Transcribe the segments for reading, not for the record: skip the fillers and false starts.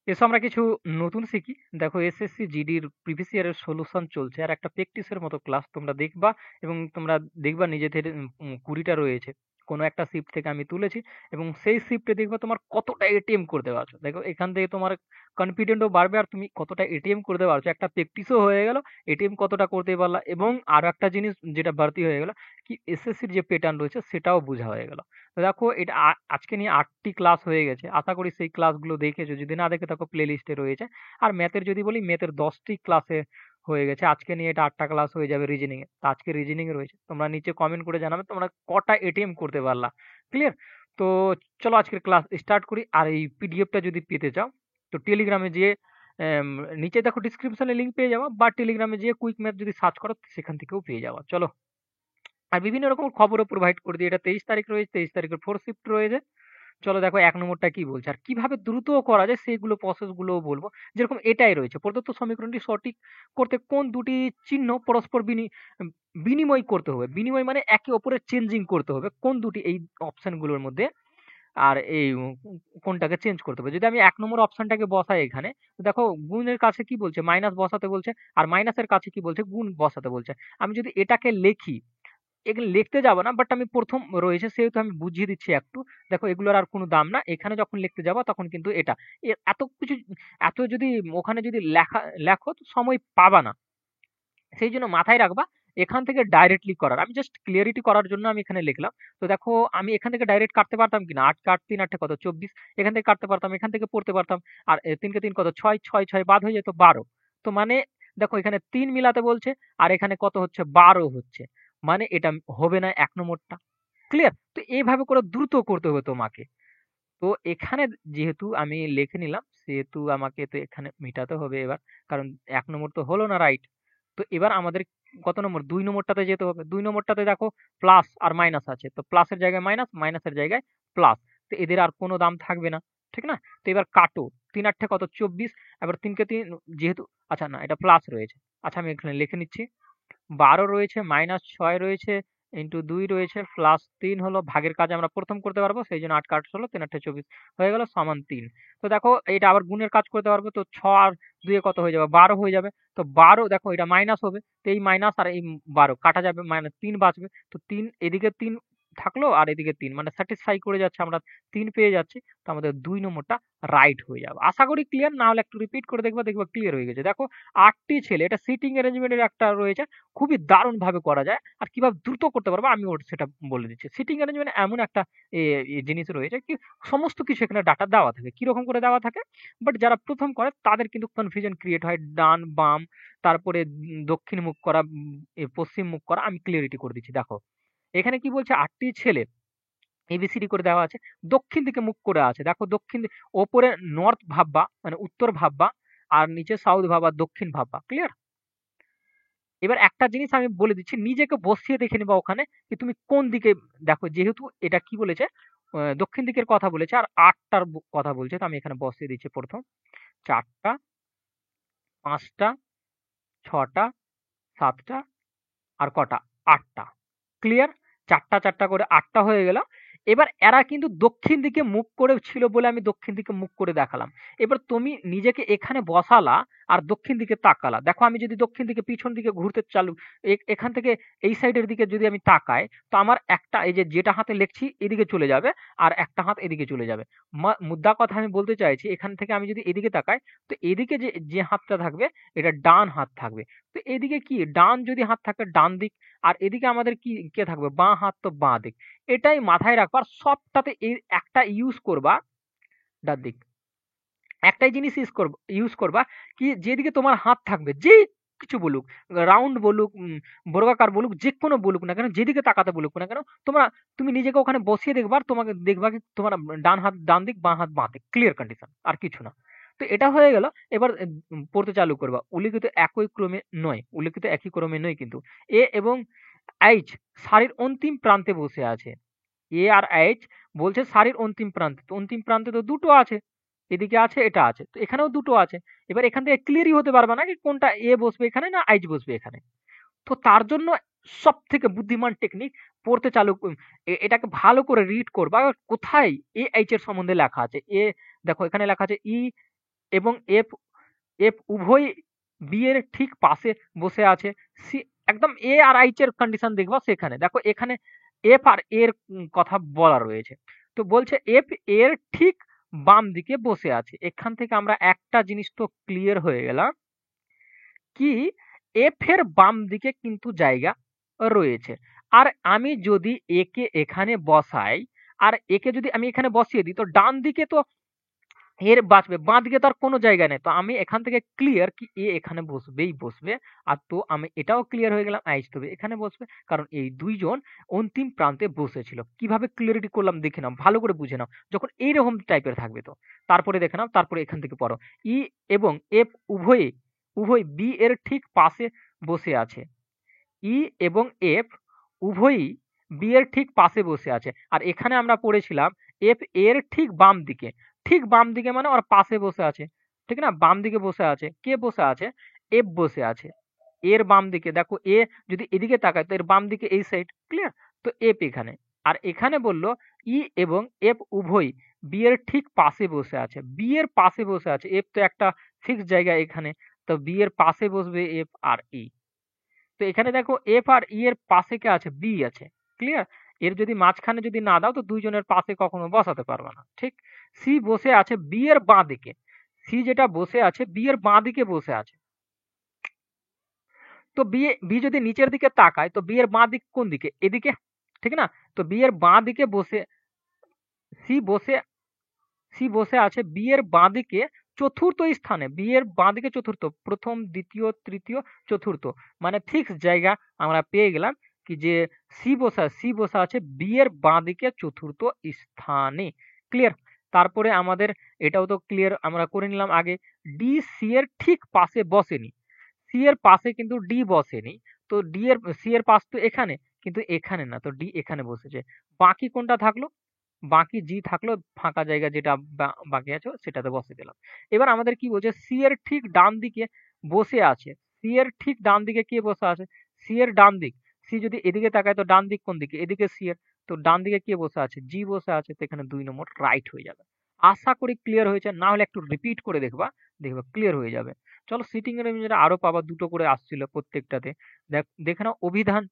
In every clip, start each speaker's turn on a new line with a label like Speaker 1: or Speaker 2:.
Speaker 1: এসো আমরা কিছু নতুন শিখি। দেখো এসএসসি জিডির প্রিভিয়াস ইয়ারের সলিউশন চলছে আর একটা প্র্যাকটিসের মতো ক্লাস তোমরা দেখবা এবং তোমরা দেখবা নিজেদের 20টা রয়েছে। কোনো একটা শিফট থেকে আমি তুলেছি এবং সেই শিফটে দেখবা তোমার কতটা এটিএম করতে পারছো। দেখো এখান থেকে তোমার কনফিডেন্টও বাড়বে আর তুমি কতটা এটিএম করতে পারছো। একটা প্র্যাকটিসও হয়ে গেল, এটিএম কতটা করতে পারলা এবং আরো একটা জিনিস যেটা বাড়তি হয়ে গেল কি এসএসসির যে প্যাটার্ন রয়েছে সেটাও বোঝা হয়ে গেল। তো দেখো এটা আজকে নিয়ে ৮টি ক্লাস হয়ে গেছে। আশা করি সেই ক্লাসগুলো দেখেছো। যদি না দেখে থাকো প্লে লিস্টে রয়েছে। আর ম্যাথের যদি বলি ম্যাথের ১০টি ক্লাসে হয়ে গেছে। আজকে নিয়ে এটা ৮টা ক্লাস হয়ে যাবে রিজনিং এ। তো আজকে রিজনিং এ রয়েছে। তোমরা নিচে কমেন্ট করে জানাবে তোমরা কটা এটিএম করতে পারলা। ক্লিয়ার? তো চলো আজকের ক্লাস স্টার্ট করি। আর এই পিডিএফটা যদি পেতে চাও তো টেলিগ্রামে যেয়ে এম, নিচে দেখো ডিসক্রিপশনে লিংক পেয়ে যাবা বা টেলিগ্রামে যেয়ে কুইক ম্যাথ যদি সার্চ করো সেখান থেকেও পেয়ে যাবা। চলো। আর বিভিন্ন রকম খবরও প্রোভাইড করে দিই। এটা 23 তারিখ রয়েছে, 23 তারিখের ফোর শিফট রয়েছে। চলো দেখো ১ নম্বরটা কি বলছে আর কিভাবে দ্রুত করা যায় সেইগুলো প্রসেস গুলোও বলবো। যেরকম এটাই রয়েছে প্রদত্ত সমীকরণটি সঠিক করতে কোন দুটি চিহ্ন পরস্পর বিনিময় করতে হবে। বিনিময় মানে একে অপরের চেঞ্জিং করতে হবে। কোন দুটি এই অপশন গুলোর মধ্যে আর এই কোনটাকে চেঞ্জ করতে হবে। যদি আমি ১ নম্বর অপশনটাকে বসাই এখানে, তো দেখো গুণের কাছে কি বলছে মাইনাস বসাতে বলছে আর মাইনাসের কাছে কি বলছে গুণ বসাতে বলছে। আমি যদি এটাকে লিখি, এগুলো লিখতে যাব না বাট আমি প্রথম রয়েছে সেহেতু আমি বুঝিয়ে দিচ্ছি একটু। দেখো এগুলোর আর কোনো দাম না। এখানে যখন লিখতে যাবো তখন কিন্তু এটা এত কিছু এত যদি ওখানে যদি লেখো তো সময় পাবা না। সেই জন্য মাথায় রাখবা এখান থেকে ডাইরেক্টলি করার। আমি জাস্ট ক্লিয়ারিটি করার জন্য আমি এখানে লিখলাম। তো দেখো আমি এখান থেকে ডাইরেক্ট কাটতে পারতাম কিনা, ৮ কে ৮ ৩ ৮ কত ২৪, এখান থেকে কাটতে পারতাম, এখান থেকে পড়তে পারতাম। আর ৩ কে ৩ কত ৬, ৬ ৬ বাদ হয়ে যেত ১২। তো মানে দেখো এখানে ৩ মিলাতে বলছে আর এখানে কত হচ্ছে ১২ হচ্ছে। মানে এটা হবে না ১ নম্বরটা। ক্লিয়ার? তো এইভাবে করে দ্রুত করতে হবে তোমাকে। তো এখানে যেহেতু আমি লিখে নিলাম সেহেতু আমাকে তো এখানে মিটাতে হবে এবার। কারণ ১ নম্বর তো হলো না, রাইট? তো এবার আমাদের কত নম্বর ২ নম্বরটাতে যেতে হবে। ২ নম্বরটাতে দেখো প্লাস আর মাইনাস আছে। তো প্লাসের জায়গায় মাইনাস, মাইনাসের জায়গায় প্লাস। তো এদের আর কোনো দাম থাকবে না। ঠিক না? তো এবার কাটো। ৩ ৮ কত ২৪। এবার ৩ কে ৩ যেহেতু আচ্ছা না এটা প্লাস রয়েছে। আচ্ছা আমি এখানে লিখে নিচ্ছি। ১২ রয়েছে, -৬ রয়েছে, ইন্টু ২ রয়েছে, প্লাস ৩ হলো ভাগের কাজ আমরা প্রথম করতে পারবো। সেইজন্য ৮ কে ৮ ষোল, ৩ ৮ ২৪ হয়ে গেল সমান ৩। তো দেখো এইটা আবার গুণের কাজ করতে পারবো। তো ৬ আর ২ এ কত হয়ে যাবে? ১২ হয়ে যাবে। তো ১২ দেখো এটা মাইনাস হবে। তো এই মাইনাস আর এই ১২ কাটা যাবে, -৩ বাঁচবে। তো ৩ এদিকে ৩ থাকলো আর এদিকে ৩ মানে স্যাটিসফাই করে যাচ্ছে, আমরা ৩ পেয়ে যাচ্ছি। তো আমাদের ২ নম্বরটা রাইট হয়ে যাবে। আশা করি ক্লিয়ার। না হলে একটু রিপিট করে দেখবা, দেখবা ক্লিয়ার হয়ে গেছে। দেখো ৮ টি ছেলে, এটা সিটিং অ্যারেঞ্জমেন্ট এর একটা রয়েছে। খুবই দারুণভাবে করা যায়। আর কিভাবে দ্রুত করতে পারবো আমি সেটা বলে দিচ্ছি। সিটিং অ্যারেঞ্জমেন্ট এমন একটা জিনিস রয়েছে কি সমস্ত কিছু এখানে ডাটা দেওয়া থাকে। কিরকম করে দেওয়া থাকে? বাট যারা প্রথম করে তাদের কিন্তু কনফিউশন ক্রিয়েট হয়। ডান, বাম, তারপরে দক্ষিণ মুখ করা, পশ্চিম মুখ করা। আমি ক্লিয়ারিটি করে দিচ্ছি। দেখো এখানে কি বলছে ৮ টি ছেলে এবিসিডি করে দেওয়া আছে। দক্ষিণ দিকে মুখ করে আছে। দেখো ওপরে নর্থ ভাববা মানে উত্তর ভাববা আর নিচে সাউথ ভাববা, দক্ষিণ ভাববা। ক্লিয়ার? এবার একটা জিনিস আমি বলে দিচ্ছি, নিজেকে বসিয়ে দেখে নিবা ওখানে যে তুমি কোন দিকে। দেখো যেহেতু এটা কি বলেছে দক্ষিণ দিকের কথা বলেছে আর ৮টার কথা বলছে, তো আমি এখানে বসিয়ে দিচ্ছি প্রথম ৪টা, ৫টা, ৬টা, ৭টা আর কটা? ৮টা। ক্লিয়ার? ৪টা ৪টা করে ৮টা হয়ে গেল। এবার এরা কিন্তু দক্ষিণ দিকে মুখ করে ছিল বলে আমি দক্ষিণ দিকে মুখ করে দেখালাম। এবার তুমি নিজেকে এখানে বসালা আর দক্ষিণ দিকে তাকালা। দেখো আমি যদি দক্ষিণ দিকে পিছন দিকে ঘুরতে চালু এখান থেকে এই সাইডের দিকে যদি আমি তাকাই তো আমার একটা এই যে যেটা হাতে লিখছি এদিকে চলে যাবে আর একটা হাত এদিকে চলে যাবে। মুদ্রা কথা আমি বলতে চাইছি এখান থেকে আমি যদি এদিকে তাকাই তো এদিকে যে হাতটা থাকবে এটা ডান হাত থাকবে। তো এদিকে কি ডান যদি হাত থাকে ডান দিক আর এদিকে আমাদের কি কে থাকবে? বাঁ হাত, তো বাঁ দিক। এটাই মাথায় রাখবা। আর সবটাতে এই একটা ইউজ করবা ডান দিক। একটাই জিনিস ইউজ করবা কি যেদিকে তোমার হাত থাকবে যেই কিছু বলুক, রাউন্ড বলুক, বর্গাকার বলুক, যেকোনো বলুক না কেন, যেদিকে তাকাতে বলুক না কেন, তুমি নিজেকে ওখানে বসিয়ে দেখবা আর তোমাকে দেখবা কি তোমার ডান হাত ডান দিক, বাঁ হাত বাঁ দিক। Clear condition. আর কিছু না। তো এটা হয়ে গেল। এবার পড়তে চালু করবা। উল্লিখিত একই ক্রমে নয়, উল্লিখিত একই ক্রমে নয় কিন্তু। এ এবং এইচ সারির অন্তিম প্রান্তে বসে আছে। এ আর এইচ বলছে সারির অন্তিম প্রান্তে। তো অন্তিম প্রান্তে তো দুটো আছে। এদিকে আছে, এটা আছে। তো এখানেও দুটো আছে। এবার এখান থেকে ক্লিয়ারই হতে পারবা না কি কোনটা এ বসবে এখানে না এইচ বসবে এখানে। তো তার জন্য সবথেকে বুদ্ধিমান টেকনিক পড়তে চালু এটাকে ভালো করে রিড করবা। কোথায় এ এইচ এর সম্বন্ধে লেখা আছে। দেখো এখানে লেখা আছে ই এবং এফ এফ উভয় বি এর ঠিক পাশে বসে আছে। সি একদম এ আর এইচ এর কন্ডিশন দেখবা সেখানে। দেখো এখানে এফ আর এর কথা বলা রয়েছে। তো বলছে এফ এর ঠিক বাম দিকে বসে আছে। এখান থেকে আমরা একটা জিনিস তো ক্লিয়ার হয়ে গেলাম কি এফ এর বাম দিকে কিন্তু জায়গা রয়েছে। আর আমি যদি একে এখানে বসাই আর একে যদি আমি এখানে বসিয়ে দিই তো ডান দিকে তো এর বাঁচবে, বাঁ দিকে তার কোনো জায়গা নেই। তো আমি এখান থেকে ক্লিয়ার কি এ এখানে বসবেই বসবে। আর তো আমি এটাও ক্লিয়ার হয়ে গেলাম এইচ তবে এখানে বসবে, কারণ এই দুইজন অন্তিম প্রান্তে বসেছিল। কিভাবে ক্লিয়ারিটি করলাম দেখে নাও, ভালো করে বুঝে নাও যখন এইরকম টাইপের থাকবে। তো তারপরে দেখে নাও, তারপরে এখান থেকে পড়ো ই এবং এফ উভয় বি এর ঠিক পাশে বসে আছে। ই এবং এফ উভয়ই বি এর ঠিক পাশে বসে আছে। আর এখানে আমরা পড়েছিলাম এফ এর ঠিক বাম দিকে। ঠিক বাম দিকে মানে ওর পাশে বসে আছে, ঠিক না? বাম দিকে বসে আছে। কে বসে আছে? এফ বসে আছে। এর বাম দিকে দেখো, এ যদি এদিকে তাকায় তো এর বাম দিকে এই সাইড, ক্লিয়ার? তো এফ এখানে। আর এখানে বলল ই এবং এফ উভয় বি এর ঠিক পাশে বসে আছে। বি এর পাশে বসে আছে। এফ তো একটা ফিক্স জায়গা এখানে, তো বি এর পাশে বসবে এফ আর ই। তো এখানে দেখো এফ আর ই এর পাশে কে আছে? বি আছে, ক্লিয়ার? এর যদি মাঝখানে যদি না দাও তো দুইজনের পাশে কখনো বসাতে পারবে না, ঠিক? সি বসে আছে বি এর বাঁ দিকে। সি যেটা বসে আছে বি এর বাঁ দিকে বসে আছে। তো বি যদি নিচের দিকে তাকায় তো বি এর বাঁ দিক কোন দিকে? এদিকে, ঠিক না? তো বি এর বাঁ দিকে বসে সি বসে সি বসে আছে বি এর বাঁ দিকে চতুর্থ স্থানে। বি এর বাঁ দিকে চতুর্থ, প্রথম দ্বিতীয় তৃতীয় চতুর্থ, মানে ফিক্স জায়গা আমরা পেয়ে গেলাম কি যে সি বসা আছে বি এর বাঁ দিকে চতুর্থ স্থানে, ক্লিয়ার? তারপরে আমাদের এটাও তো ক্লিয়ার আমরা করে নিলাম আগে। ডি সি এর ঠিক পাশে বসেনি। সি এর পাশে কিন্তু ডি বসেনি। তো ডি এর সি এর পাশ তো এখানে, কিন্তু এখানে না, তো ডি এখানে বসেছে। বাকি কোনটা থাকলো? বাকি জি থাকলো, ফাঁকা জায়গা যেটা বাকি আছে সেটাতে বসে দিলাম। এবার আমাদের কি বলছে? সি এর ঠিক ডান দিকে বসে আছে। সি এর ঠিক ডান দিকে কে বসে আছে? সি এর ডান দিক। সি যদি এদিকে তাকায় তো ডান দিক কোন দিকে? এদিকে সি এর। তো ডান দিকে কে বসে আছে? জি বসে আছে। তো এখানে ২ নম্বর রাইট হয়ে যাবে। আশা করি ক্লিয়ার হয়েছে। না হলে একটু রিপিট করে দেখবা, দেখবা ক্লিয়ার হয়ে যাবে। চলো সিটিং অ্যারেঞ্জমেন্ট আরো পাবা, ২ টো করে আসছিল প্রত্যেকটাতে। দেখে নাও অভিধান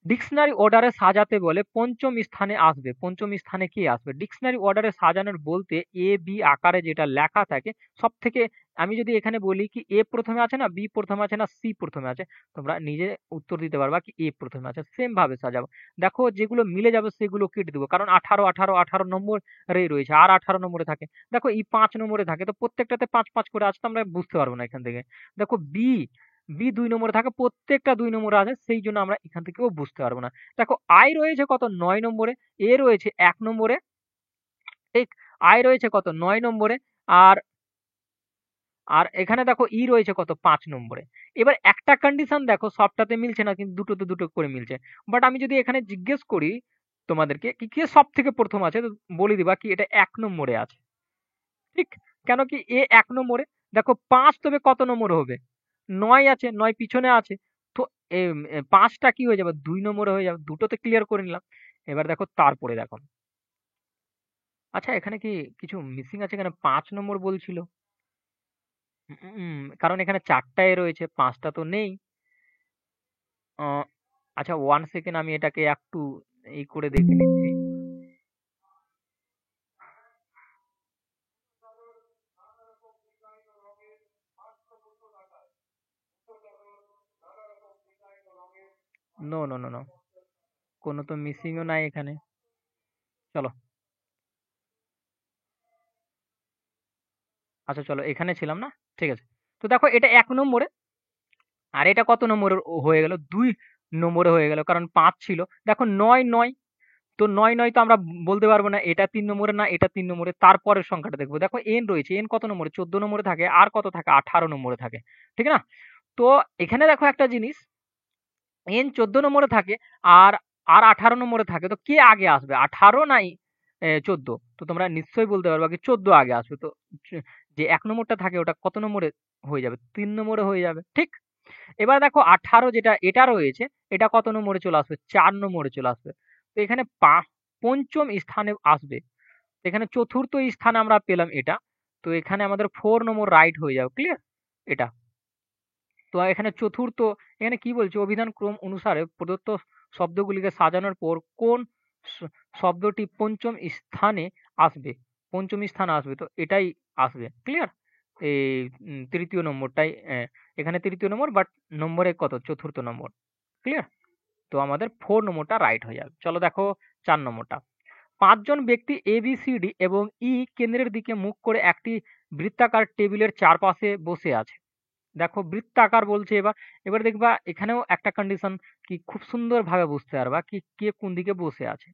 Speaker 1: ডিকশনারি অর্ডারে সাজাতে বলে পঞ্চম স্থানে আসবে। পঞ্চম স্থানে কে আসবে? ডিকশনারি অর্ডারে সাজানোর বলতে এ বি আকারে যেটা লেখা থাকে সব থেকে, আমি যদি এখানে বলি কি এ প্রথমে আছে না, বি প্রথমে আছে না, সি প্রথমে আছে, তোমরা নিজে উত্তর দিতে পারবা কি এ প্রথমে আছে। সেম ভাবে সাজাবো। দেখো যেগুলো মিলে যাবে সেগুলো কেটে দেবো, কারণ 18 18 18 নম্বরেই রয়েছে। আর 18 নম্বরে থাকে। দেখো ই 5 নম্বরে থাকে, তো প্রত্যেকটাতে 5 5 করে আছে, তো আমরা বুঝতে পারবো না এখান থেকে। দেখো বি বি ২ নম্বরে থাকে, প্রত্যেকটা ২ নম্বরে আছে, সেই জন্য আমরা এখান থেকেও বুঝতে পারবো না। দেখো আই রয়েছে কত? ৯ নম্বরে। এ রয়েছে ১ নম্বরে, ঠিক? আই রয়েছে কত? ৯ নম্বরে। আর আর এখানে দেখো ই রয়েছে কত? ৫ নম্বরে। এবার একটা কন্ডিশন দেখো, সবটাতে মিলছে না কিন্তু দুটোতে দুটো করে মিলছে। বাট আমি যদি এখানে জিজ্ঞেস করি তোমাদেরকে কি কে সব থেকে প্রথম আছে, তো বলে দিবা কি এটা ১ নম্বরে আছে, ঠিক? কেন কি এ ১ নম্বরে। দেখো ৫ তবে কত নম্বরে হবে? ৯ আছে, ৯ পিছনে আছে। তো ৫ টা কি হয়ে যাবে? ২ নম্বরে হয়ে যাবে। দুটোতে ক্লিয়ার করে নিলাম। এবার দেখো তারপরে দেখো। আচ্ছা এখানে কি কিছু মিসিং আছে? এখানে ৫ নম্বর বলছিল। কারণ এখানে ৪ টা এ রয়েছে, ৫ টা তো নেই। আ আচ্ছা ১ সেকেন্ড আমি এটাকে একটু করে দেখে নিচ্ছি। No, no, no, no. কোনো তো মিসিং ও নাই এখানে। চলো। আচ্ছা চলো এখানে ছিলাম না? ঠিক আছে। তো দেখো এটা ১ নম্বরে। আর এটা কত নম্বরের হয়ে গেল? ২ নম্বরে হয়ে গেল। কারণ ৫ ছিল। দেখো ৯, ৯। তো ৯, ৯ তো আমরা বলতে পারব না এটা ৩ নম্বরে না এটা ৩ নম্বরে। তারপরের সংখ্যাটা দেখব। দেখো এন রয়েছে। এন কত নম্বরে? ১৪ নম্বরে থাকে। আর কত থাকে? ১৮ নম্বরে থাকে। ঠিক না? তো এখানে দেখো একটা জিনিস, এন ১৪ নম্বরে থাকে আর ১৮ নম্বরে থাকে। তো কে আগে আসবে? ১৮ নাই ১৪? তো তোমরা নিশ্চয়ই বলতে পারবা কি ১৪ আগে আসবে। তো চ যে ১ নম্বরটা থাকে ওটা কত নম্বরে হয়ে যাবে? ৩ নম্বরে হয়ে যাবে। ঠিক? এবার দেখো ১৮ যেটা এটা রয়েছে, এটা কত নম্বরে চলে আসবে? ৪ নম্বরে চলে আসবে। তো এখানে ৫ম স্থানে আসবে। এখানে ৪র্থ স্থানে আমরা পেলাম এটা। তো এখানে আমাদের 4 নম্বর রাইট হয়ে যাবে। ক্লিয়ার? এটা। তো এখানে চতুর্থ, এখানে কি বলছে? অভিধান ক্রম অনুসারে প্রদত্ত শব্দগুলিকে সাজানোর পর কোন শ শব্দটি ৫ম স্থানে আসবে? ৫ম স্থানে আসবে। তো এটাই আসবে। ক্লিয়ার? এই ৩য় নম্বরটাই এখানে ৩য় নম্বর, বাট নম্বরে কত? ৪র্থ নম্বর। ক্লিয়ার? তো আমাদের 4 নম্বরটা রাইট হয়ে যাবে। চলো দেখো ৪ নম্বরটা। ৫ জন ব্যক্তি এ, বি, সি, ডি এবং ই কেন্দ্রের দিকে মুখ করে একটি বৃত্তাকার টেবিলের চারপাশে বসে আছে। দেখো বৃত্তাকার বলছে এবার। এবার দেখবা এখানেও একটা কন্ডিশন কি খুব সুন্দরভাবে বুঝতে পারবা কি কে কোন দিকে বসে আছে।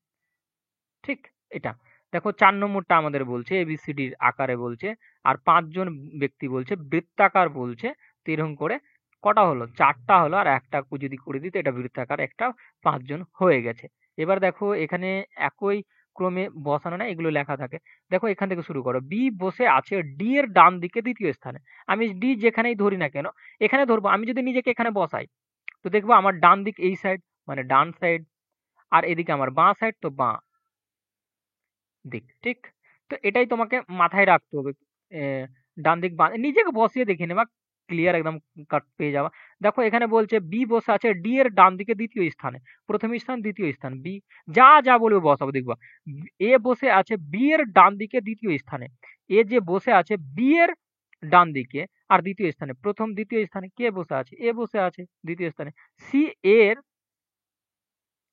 Speaker 1: ঠিক? এটা। দেখো ৪ নম্বরটা আমাদের বলছে এবিসিডির আকারে বলছে। আর ৫ জন ব্যক্তি বলছে বৃত্তাকার বলছে। তো এরকম করে কটা হলো? ৪ টা হলো, আর একটা যদি করে দিত এটা বৃত্তাকার, একটা ৫ জন হয়ে গেছে। এবার দেখো এখানে একই ক্রমে বসানো না, এগুলো লেখা থাকে। দেখো এখান থেকে শুরু করো। বি বসে আছে ডি এর ডান দিকে ২য় স্থানে। আমি ডি যেখানেই ধরি না কেন, এখানে ধরবো। আমি যদি নিজেকে এখানে বসাই, তো দেখবো আমার ডান দিক এই সাইড, মানে ডান সাইড, আর এদিকে আমার বাঁ সাইড, তো বাঁ দিক। ঠিক? তো এটাই তোমাকে মাথায় রাখতে হবে। এ ডান দিক বাঁ নিজেকে বসিয়ে দেখে নেবা, ক্লিয়ার একদম কাট পেয়ে যাবা। দেখো এখানে বলছে বি বসে আছে ডি এর ডান দিকে ২য় স্থানে। ১ম স্থান, ২য় স্থান। বি যা বলবে বসাবো দেখবা। এ বসে আছে বি এর ডান দিকে ২য় স্থানে। এ যে বসে আছে বি এর ডান দিকে আর ২য় স্থানে। ১ম, ২য় স্থানে কে বসে আছে? এ বসে আছে ২য় স্থানে। সি এর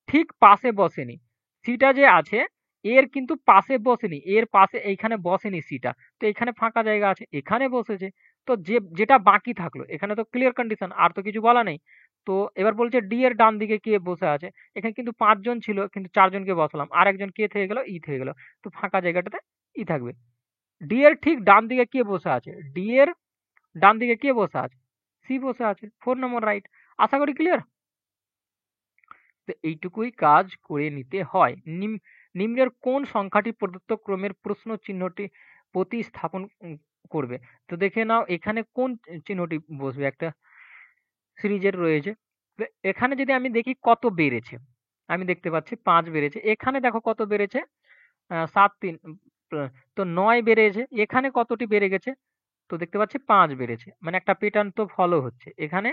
Speaker 1: ঠিক পাশে বসেনি। সিটা যে আছে এর কিন্তু পাশে বসেনি। এর পাশে এইখানে বসেনি সিটা। তো এখানে ফাঁকা জায়গা আছে। এখানে বসেছে। তো যেটা বাকি থাকলো, এখানে তো ক্লিয়ার কন্ডিশন, আর তো কিছু বলা নেই। তো এবার বলছে ডি এর ডান দিকে কে বসে আছে? এখানে কিন্তু ৫ জন ছিল, কিন্তু ৪ জনকে বসালাম। আরেকজন কে থেকে গেল? ই থেকে গেল। তো ফাঁকা জায়গাটাতে ই থাকবে। ডি এর ঠিক ডান দিকে কে বসে আছে? ডি এর ডান দিকে কে বসে আছে? সি বসে আছে। 4 নম্বর রাইট। আশা করি ক্লিয়ার? তো এইটুকুই কাজ করে নিতে হয়। নিম্নের কোন সংখ্যাটি প্রদত্ত ক্রমের প্রশ্ন চিহ্নটি প্রতিস্থাপন করবে? তো দেখে নাও এখানে কোন চিহ্নটি বসবে? একটা সিরিজের রয়েছে। তো এখানে যদি আমি দেখি কত বেড়েছে, আমি দেখতে পাচ্ছি ৫ বেড়েছে। এখানে দেখো কত বেড়েছে? ৭ ৩ তো ৯ বেড়েছে। এখানে কতটি বেড়ে গেছে? তো দেখতে পাচ্ছি ৫ বেড়েছে। মানে একটা প্যাটার্ন তো ফলো হচ্ছে। এখানে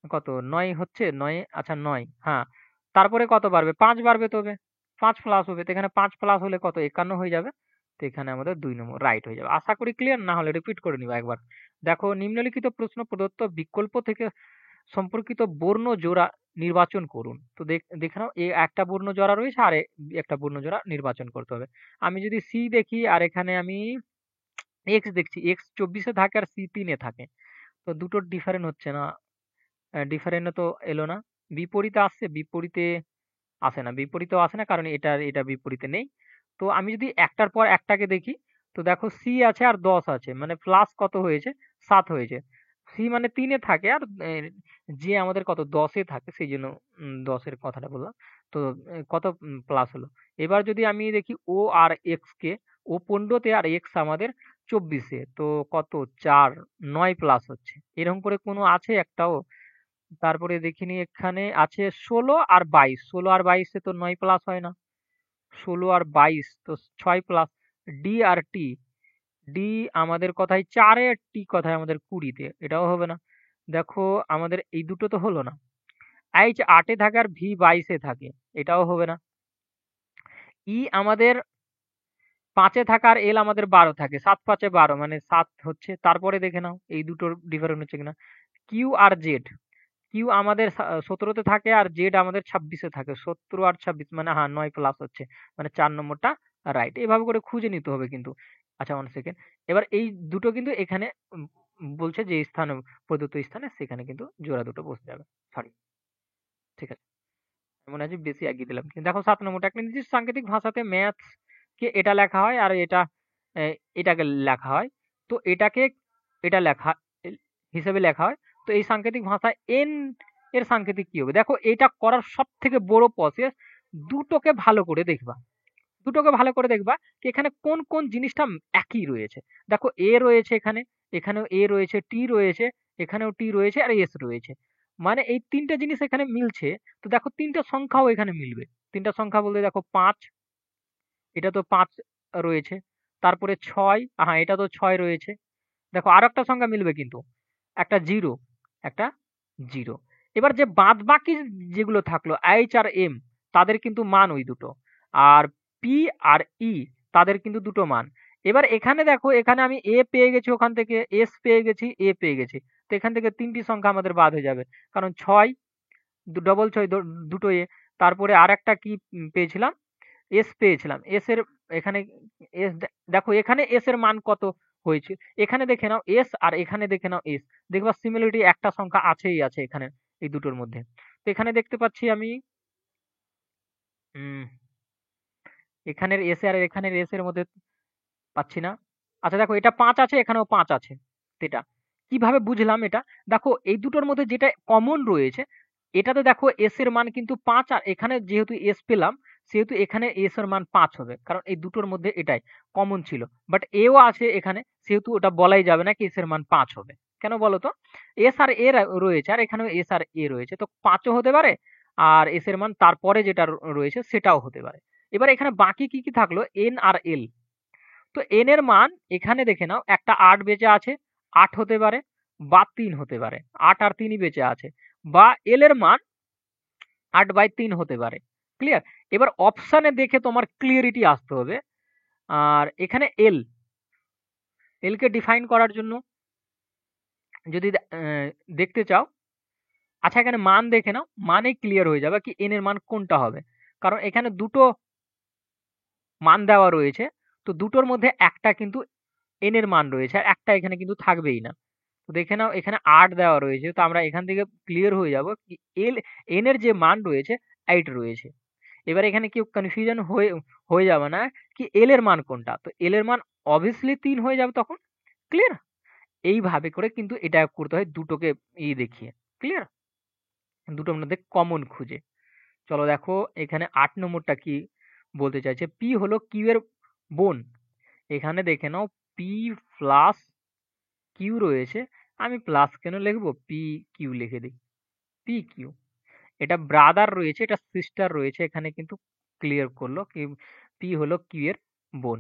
Speaker 1: কত ৯ হচ্ছে, ৯ আচ্ছা ৯ হ্যাঁ। তারপরে কত বাড়বে? ৫ বাড়বে তবে। ৫ প্লাস হবে। তো এখানে ৫ প্লাস হলে কত? ৫১ হয়ে যাবে। তো এখানে আমাদের ২ নম্বর রাইট হয়ে যাবে। আশা করি ক্লিয়ার, না হলে রিপিট করে নিবা একবার। দেখো নিম্নলিখিত প্রশ্ন প্রদত্ত বিকল্প থেকে সম্পর্কিত বর্ণ জোড়া নির্বাচন করুন। তো দেখে নাও একটা বর্ণ জোড়া রয়েছে আর একটা বর্ণ জোড়া নির্বাচন করতে হবে। আমি যদি সি দেখি আর এখানে আমি এক্স দেখছি। এক্স ২৪ এ থাকে আর সি ৩ এ থাকে। তো দুটোর ডিফারেন্ট হচ্ছে না। ডিফারেন্ট তো এলো না। বিপরীতে আসছে? বিপরীতে আসে না। বিপরীতেও আসে না, কারণ এটা বিপরীতে নেই। তো আমি যদি একটার পর একটাকে দেখি, তো দেখো সি আছে আর ১০ আছে। মানে প্লাস কত হয়েছে? ৭ হয়েছে। সি মানে ৩ এ থাকে আর যে আমাদের কত ১০ এ থাকে, সেইজন্য ১০ এর কথাটা বললাম। তো কত প্লাস হলো। এবার যদি আমি দেখি ও আর এক্স কে, ও ১৫ তে আর এক্স আমাদের ২৪ এ। তো কত ৪ ৯ প্লাস হচ্ছে। এরকম করে কোনো আছে একটাও? তারপরে দেখিনি এখানে আছে ১৬ আর ২২। ১৬ আর ২২ এ তো ৯ প্লাস হয় না। ১৬ আর ২২ তো ৬ প্লাস। ডি আর টি। ডি আমাদের কথায় ৪ এ, টি কথায় আমাদের ২০ তে। এটাও হবে না। দেখো আমাদের এই দুটো তো হলো না। এইচ ৮ এ থাকে আর ভি ২২ এ থাকে। এটাও হবে না। ই আমাদের ৫ এ থাকে আর এল আমাদের ১২ থাকে। ৭ ৫ এ ১২ মানে ৭ হচ্ছে। তারপরে দেখে নাও এই দুটোর ডিফারেন্ট হচ্ছে কিনা। Q R Z. কিউ আমাদের ১৭ তে থাকে আর জেড আমাদের ২৬ এ থাকে। ১৭ আর ২৬ মানে হ্যাঁ ৯ প্লাস হচ্ছে। মানে ৪ নম্বরটা রাইট। এভাবে করে খুঁজে নিতে হবে কিন্তু। আচ্ছা 1 সেকেন্ড। এবার এই দুটো কিন্তু এখানে বলছে যে স্থানে প্রদত্ত স্থানে সেখানে কিন্তু জোড়া দুটো বসে যাবে। সরি। ঠিক আছে। মনে হয় যে বেশি এগিয়ে দিলাম। কিন্তু দেখো ৭ নম্বরটা একটা নির্দিষ্ট সাংকেতিক ভাষাতে ম্যাথস কে এটা লেখা হয় আর এ এটাকে লেখা হয়। তো এটাকে এটা লেখা হিসেবে লেখা হয়। তো এই সাংকেতিক ভাষায় এন এর সাংকেতিক কি হবে? দেখো এটা করার সবথেকে বড় প্রসেস, দুটোকে ভালো করে দেখবা। দুটোকে ভালো করে দেখবা যে এখানে কোন জিনিসটা একই রয়েছে। দেখো এ রয়েছে এখানে, এখানেও এ রয়েছে, টি রয়েছে, এখানেও টি রয়েছে আর এস রয়েছে। মানে এই ৩ টা জিনিস এখানে মিলছে। তো দেখো ৩ টা সংখ্যাও এখানে মিলবে। ৩ টা সংখ্যা বলতে দেখো ৫, এটা তো ৫ রয়েছে। তারপরে ৬, হ্যাঁ এটা তো ৬ রয়েছে। দেখো আরো একটা সংখ্যা মিলবে কিন্তু। একটা 0, একটা 0। এবার যে বাদবাকি যেগুলো থাকলো H আর M, তাদের কিন্তু মান ওই দুটো। আর P আর E, তাদের কিন্তু দুটো মান। এবার এখানে দেখো, এখানে আমি A পেয়ে গেছি, ওখান থেকে S পেয়ে গেছি, A পেয়ে গেছি। তো এখান থেকে ৩ টি সংখ্যা আমাদের বাদ হয়ে যাবে। কারণ ৬, ডবল ৬ দুটো A। তারপরে আরেকটা কি পেয়েছিলাম? S পেয়েছিলাম। S এর এখানে S, দেখো এখানে S এর মান কত হয়েছে? এখানে দেখে নাও S, আর এখানে দেখে নাও S। দেখবা সিমিলারিটি একটা সংখ্যা আছেই আছে এখানে, এই দুটোর মধ্যে। তো এখানে দেখতে পাচ্ছি আমি উম এখানের S আর এখানের S এর মধ্যে পাচ্ছি না। আচ্ছা দেখো, এটা ৫ আছে, এখানেও ৫ আছে। এটা কিভাবে বুঝলাম এটা? দেখো এই দুটোর মধ্যে যেটা কমন রয়েছে, এটাতে দেখো S এর মান কিন্তু ৫, আর এখানে যেহেতু S পেলাম, সেহেতু এখানে S এর মান ৫ হবে। কারণ এই দুটোর মধ্যে এটাই কমন ছিল। বাট A ও আছে এখানে, সেহেতু ওটা বলাই যাবে না কি S এর মান ৫ হবে। কেন বলো তো? S আর A রয়েছে, আর এখানেও S আর A রয়েছে। তো ৫ ও হতে পারে, আর S এর মান তারপরে যেটা রয়েছে সেটাও হতে পারে। এবার এখানে বাকি কি, কি থাকলো? N আর L। তো n এর মান এখানে দেখে নাও, একটা ৮ বেঁচে আছে, ৮ হতে পারে বা ৩ হতে পারে। ৮ আর ৩ই বেঁচে আছে। বা l এর মান ৮/৩ হতে পারে। ক্লিয়ার? এবার অপশানে দেখে তোমার ক্লিয়ারিটি আসতে হবে। আর এখানে l কে ডিফাইন করার জন্য যদি দেখতে চাও, আচ্ছা এখানে মান দেখে নাও, মানেই ক্লিয়ার হয়ে যাবে কি n এর মান কোনটা হবে। কারণ এখানে দুটো মান দেওয়া রয়েছে, তো দুটোর মধ্যে একটা কিন্তু n এর মান রয়েছে, আর একটা এখানে কিন্তু থাকবেই না। তো দেখে নাও এখানে ৮ দেওয়া রয়েছে, তো আমরা এখান থেকে ক্লিয়ার হয়ে যাব কি n এর যে মান রয়েছে ৮ রয়েছে। এবার এখানে কেউ কনফিউশন হয়ে হয়ে যাবে না কি l এর মান কোনটা। তো l এর মান অবভিয়াসলি ৩ হয়ে যাবে তখন। ক্লিয়ার? এইভাবে করে কিন্তু এটা করতে হয় দুটোকে দেখিয়ে। ক্লিয়ার? দুটোর মধ্যে কমন খুঁজে। চলো দেখো এখানে ৮ নম্বরটা কি বলতে চাইছে। p হলো q এর বোন। এখানে দেখে নাও p প্লাস q রয়েছে। আমি প্লাস কেন লিখবো? পি কিউ লিখে দিই। পি কিউ, এটা ব্রাদার রয়েছে, এটা সিস্টার রয়েছে, এখানে কিন্তু ক্লিয়ার করলো কি পি হলো কিউ এর বোন।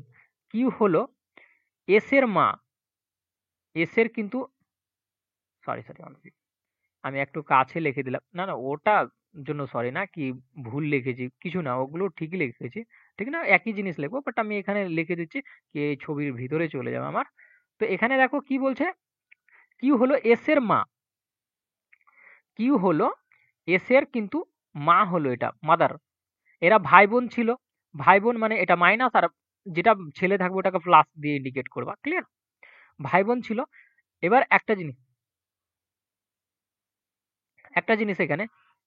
Speaker 1: কিউ হলো এস এর মা। এস এর কিন্তু সরি সরি, আমি একটু কাছে লিখে দিলাম। না না, ওটা জন্য সরি না, কি ভুল লিখেছি কিছু না, ওগুলো ঠিকই লিখেছি। ঠিক না, একই জিনিস লিখবো, বাট আমি এখানে লিখে দিচ্ছি কি এই ছবির ভিতরে চলে যাবে আমার। তো এখানে দেখো কি বলছে, কিউ হলো এস এর মা। কিউ হলো এস এর কিন্তু মা, হলো এটা মাদার। এরা ভাই বোন ছিল। ভাই বোন মানে এটা মাইনাস, আর যেটা ছেলে থাকবে ওটাকে প্লাস দিয়ে ইন্ডিকেট করবা। ক্লিয়ার? ভাই বোন ছিল। এবার একটা জিনিস এখানে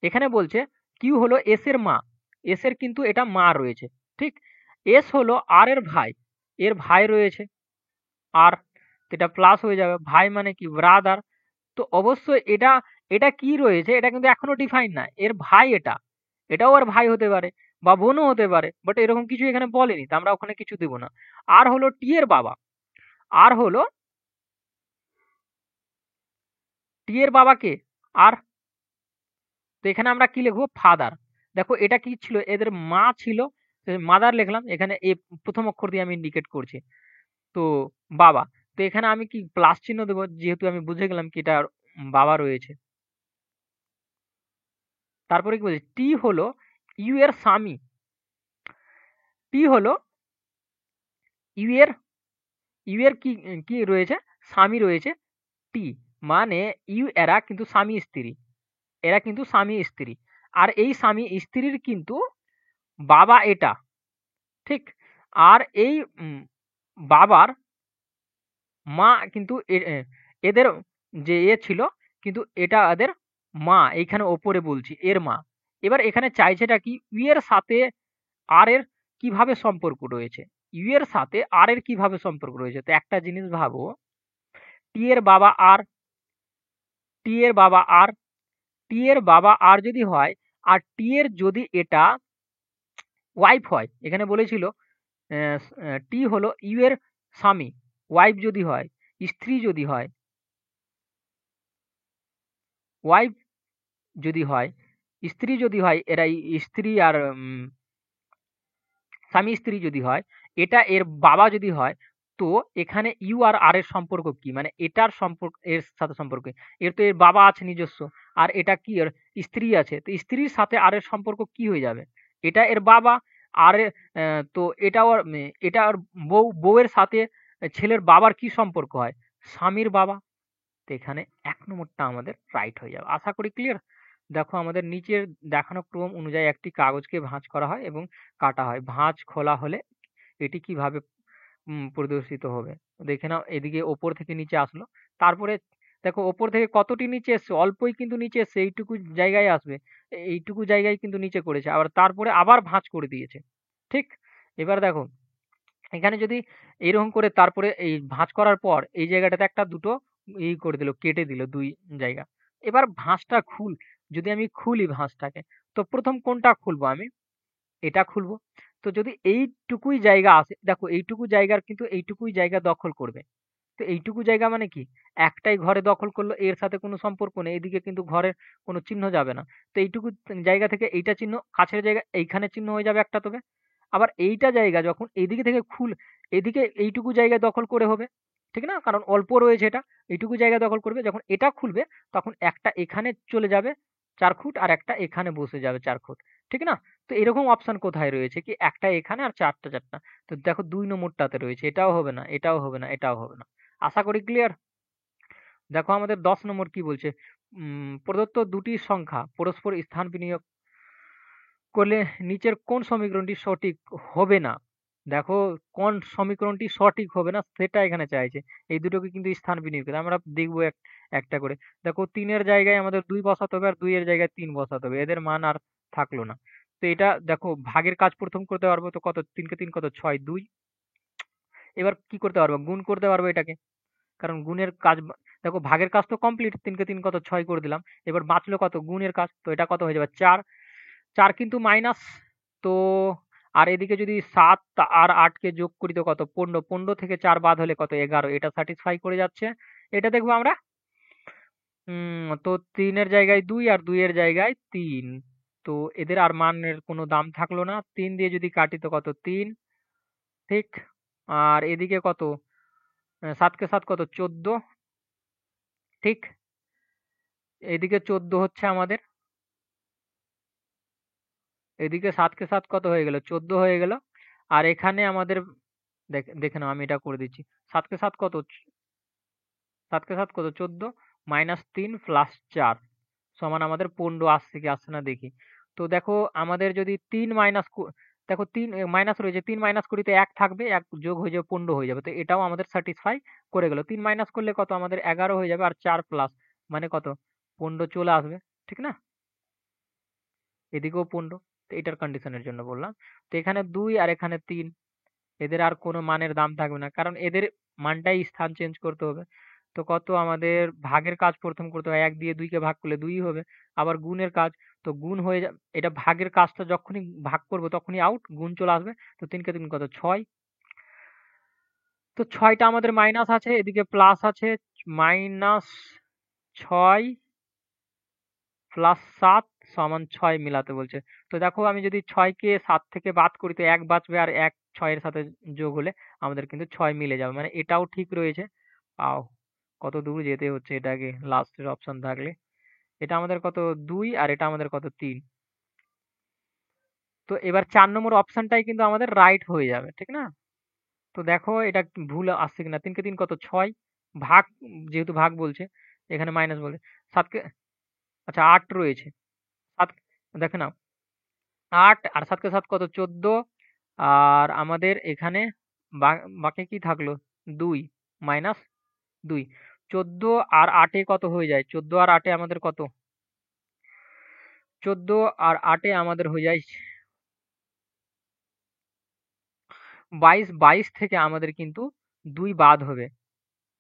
Speaker 1: এখানে বলছে কিউ হলো এস এর মা। এস এর কিন্তু এটা মা রয়েছে। ঠিক? এস হলো আর এর ভাই। এর ভাই রয়েছে আর, এটা প্লাস হয়ে যাবে। ভাই মানে কি? ব্রাদার। তো অবশ্যই এটা এটা কি রয়েছে, এটা কিন্তু এখনো ডিফাইন না। এর ভাই এটা, এটাও আর ভাই হতে পারে বা বোনও হতে পারে, বাট এরকম কিছু এখানে বলেনি, তো আমরা ওখানে কিছু দেব না। আর হলো টি এর বাবা। আর হলো টি এর বাবাকে আর, তো এখানে আমরা কি লিখবো? ফাদার। দেখো এটা কি ছিল? এদের মা ছিল, মাদার লিখলাম এখানে, এ প্রথম অক্ষর দিয়ে আমি ইন্ডিকেট করছি। তো বাবা, তো এখানে আমি কি প্লাস চিহ্ন দেবো, যেহেতু আমি বুঝে গেলাম কি এটা বাবা রয়েছে। তারপরে কি বলছে? টি হলো ইউ এর স্বামী। টি হলো ইউ এর ইউ এর কি কি রয়েছে? স্বামী রয়েছে টি। মানে ইউ এরা কিন্তু স্বামী স্ত্রী। এরা কিন্তু স্বামী স্ত্রী। আর এই স্বামী স্ত্রীর কিন্তু বাবা এটা। ঠিক? আর এই বাবার মা কিন্তু এদের যে ছিল, কিন্তু এটা এদের মা, এইখানে ওপরে বলছি এর মা। এবার এখানে চাইছেটা কি? ইউ এর সাথে আর এর কিভাবে সম্পর্ক রয়েছে। ইউ এর সাথে আর এর কিভাবে সম্পর্ক রয়েছে। তো একটা জিনিস ভাবো, টি এর বাবা আর, টি এর বাবা আর, টি এর বাবা আর যদি হয়, আর টি এর যদি এটা ওয়াইফ হয়, এখানে বলেছিল টি হলো ইউ এর স্বামী, ওয়াইফ যদি হয়, স্ত্রী যদি হয়, ওয়াইফ যদি হয়, স্ত্রী যদি হয়, এরা স্ত্রী আর স্বামী স্ত্রী যদি হয়, এটা এর বাবা যদি হয়, তো এখানে ইউ আর আর এর সম্পর্ক কি? মানে এটার সম্পর্ক এর সাথে সম্পর্ক কি? এর তো এর বাবা আছে নিজস্ব, আর এটা কি এর স্ত্রী আছে, তো স্ত্রীর সাথে আর এর সম্পর্ক কি হয়ে যাবে? এটা এর বাবা, আর তো এটা ওর এটা ওর বউয়ের সাথে ছেলের বাবার কি সম্পর্ক হয়? স্বামীর বাবা। তো এখানে ১ নম্বরটা আমাদের রাইট হয়ে যাবে। আশা করি ক্লিয়ার? দেখো আমাদের নিচের দেখানো ক্রম অনুযায়ী একটি কাগজকে ভাঁজ করা হয় এবং কাটা হয়। ভাঁজ খোলা হলে এটি কিভাবে প্রদর্শিত হবে? দেখে নাও, এদিকে ওপর থেকে নিচে আসলো। তারপরে দেখো ওপর থেকে কতটি নিচে এসছে? অল্পই কিন্তু নিচে এসছে। এইটুকু জায়গায় আসবে। এইটুকু জায়গায় কিন্তু নিচে করেছে। আবার তারপরে আবার ভাঁজ করে দিয়েছে। ঠিক? এবার দেখো এখানে যদি এরকম করে তারপরে এই ভাঁজ করার পর এই জায়গাটাতে একটা দুটো করে দিল, কেটে দিল ২ জায়গা। এবার ভাঁজটা যদি আমি খুলি ভাঁজটাকে, তো ১ম কোনটা খুলবো আমি? এটা খুলবো। তো যদি এইটুকুই জায়গা আছে, দেখো এইটুকু জায়গার কিন্তু এইটুকুই জায়গা দখল করবে। তো এইটুকু জায়গা মানে কি? একটাই ঘরে দখল করলো, এর সাথে কোনো সম্পর্ক নেই। এদিকে কিন্তু ঘরের কোনো চিহ্ন যাবে না। তো এইটুকু জায়গা থেকে এইটা চিহ্ন, কাছের জায়গা এইখানে চিহ্ন হয়ে যাবে একটা তবে। আবার এইটা জায়গা যখন এইদিকে থেকে এদিকে এইটুকু জায়গা দখল করে হবে। ঠিক না? কারণ অল্প রয়েছে এটা। এইটুকু জায়গা দখল করবে। যখন এটা খুলবে তখন একটা এখানে চলে যাবে ৪ ফুট, আর একটা এখানে বসে যাবে ৪ ফুট। ঠিক না? তো এরকম অপশন কোথায় রয়েছে কি? একটা এখানে আর ৪ টা ৪ টা। তো দেখো ২ নম্বরটাতে রয়েছে। এটাও হবে না, এটাও হবে না, এটাও হবে না। আশা করি ক্লিয়ার? দেখো আমাদের ১০ নম্বর কি বলছে? প্রদত্ত দুটি সংখ্যা পরস্পর স্থান বিনিয়োগ করলে নিচের কোন সমীকরণটি সঠিক হবে না? দেখো কোন সমীকরণটি সঠিক হবে না সেটা এখানে চাইছে। এই দুটোকে কিন্তু স্থান বিনিয়োগ করে। আমরা দেখব একটা করে। দেখো ৩ এর জায়গায় আমাদের ২ বসাতে হবে আর ২ এর জায়গায় ৩ বসাতে হবে। এদের মান আর থাকলো না। তো এটা দেখো ভাগের কাজ ১ম করতে পারবো, তো কত? ৩ কে ৩ কত? ৬, ২। এবার কি করতে পারবো? গুণ করতে পারবো এটাকে। কারণ গুণের কাজ দেখো ভাগের কাজ তো কমপ্লিট। ৩ কে ৩ কত? ৬ করে দিলাম। এবার বাঁচলো কত? গুণের কাজ। তো এটা কত হয়ে যাবে? ৪। ৪ কিন্তু মাইনাস। তো আর এদিকে যদি ৭ আর ৮ কে যোগ করি তো কত? ১৫। ১৫ থেকে ৪ বাদ হলে কত? ১১। এটা স্যাটিসফাই করে যাচ্ছে। এটা দেখবো আমরা। তো ৩ এর জায়গায় ২ আর ২ এর জায়গায় ৩। তো এদের আর মানের কোনো দাম থাকলো না। ৩ দিয়ে যদি কাটি তো কত? ৩। ঠিক? আর এদিকে কত? ৭ কে ৭ কত? ১৪। ঠিক? এদিকে ১৪ হচ্ছে আমাদের। এদিকে ৭ কে ৭ কত হয়ে গেল? ১৪ হয়ে গেল। আর এখানে আমাদের দেখে নাও, আমি এটা করে দিচ্ছি। ৭ কে ৭ কত? ৭ কে ৭ কত? ১৪ মাইনাস ৩ প্লাস ৪ সমান আমাদের ১৫ আসছে কি আসছে না দেখি। তো দেখো আমাদের যদি ৩ মাইনাস দেখো ৩ মাইনাস রয়েছে, ৩ মাইনাস করি তো ১ থাকবে, ১ যোগ হয়ে যাবে ১৫ হয়ে যাবে। তো এটাও আমাদের স্যাটিসফাই করে গেল। ৩ মাইনাস করলে কত? আমাদের ১১ হয়ে যাবে, আর ৪ প্লাস মানে কত? ১৫ চলে আসবে। ঠিক না? এদিকেও ১৫। তো এটার কন্ডিশনের জন্য বললাম। তো এখানে ২ আর এখানে ৩। এদের আর কোনো মানের দাম থাকবে না। কারণ এদের মানটাই স্থান চেঞ্জ করতে হবে। তো কত? আমাদের ভাগের কাজ ১ম করতে হয়। ১ দিয়ে ২ কে ভাগ করলে ২ ই হবে। আবার গুণের কাজ। তো গুণ হয়ে এটা ভাগের কাজটা যখনই ভাগ করব তখনই আউট, গুণ চলে আসবে। তো ৩ কে ৩ কত? ৬। তো ৬ টা আমাদের মাইনাস আছে, এদিকে প্লাস আছে। -৬ প্লাস ৭ সমান ৬ মিলাতে বলছে। তো দেখো আমি যদি ৬ কে ৭ থেকে বাদ করি তো ১ বাঁচবে, আর ১ ৬ এর সাথে যোগ হলে আমাদের কিন্তু ৬ মিলে যাবে। মানে এটাও ঠিক রয়েছে। আও কত দূর যেতে হচ্ছে এটাকে লাস্টের অপশন থাকলে। এটা আমাদের কত? ২ আর এটা আমাদের কত? ৩। তো এবার ৪ নম্বর অপশনটাই কিন্তু আমাদের রাইট হয়ে যাবে। ঠিক না? তো দেখো এটা ভুল আসছে কিনা। ৩ কে ৩ কত? ৬। ভাগ, যেহেতু ভাগ বলছে, এখানে মাইনাস বলে ৭ কে আচ্ছা ৮ রয়েছে। ৭ দেখে নাও। ৮ আর ৭ কে ৭ কত? ১৪। আর আমাদের এখানে বাকি কি থাকলো? ২ মাইনাস ২। ১৪ আর ৮ এ কত হয়ে যায়? ১৪ আর ৮ এ আমাদের কত? ১৪ আর ৮ এ আমাদের হয়ে যায় ২২। ২২ থেকে আমাদের কিন্তু ২ বাদ হবে।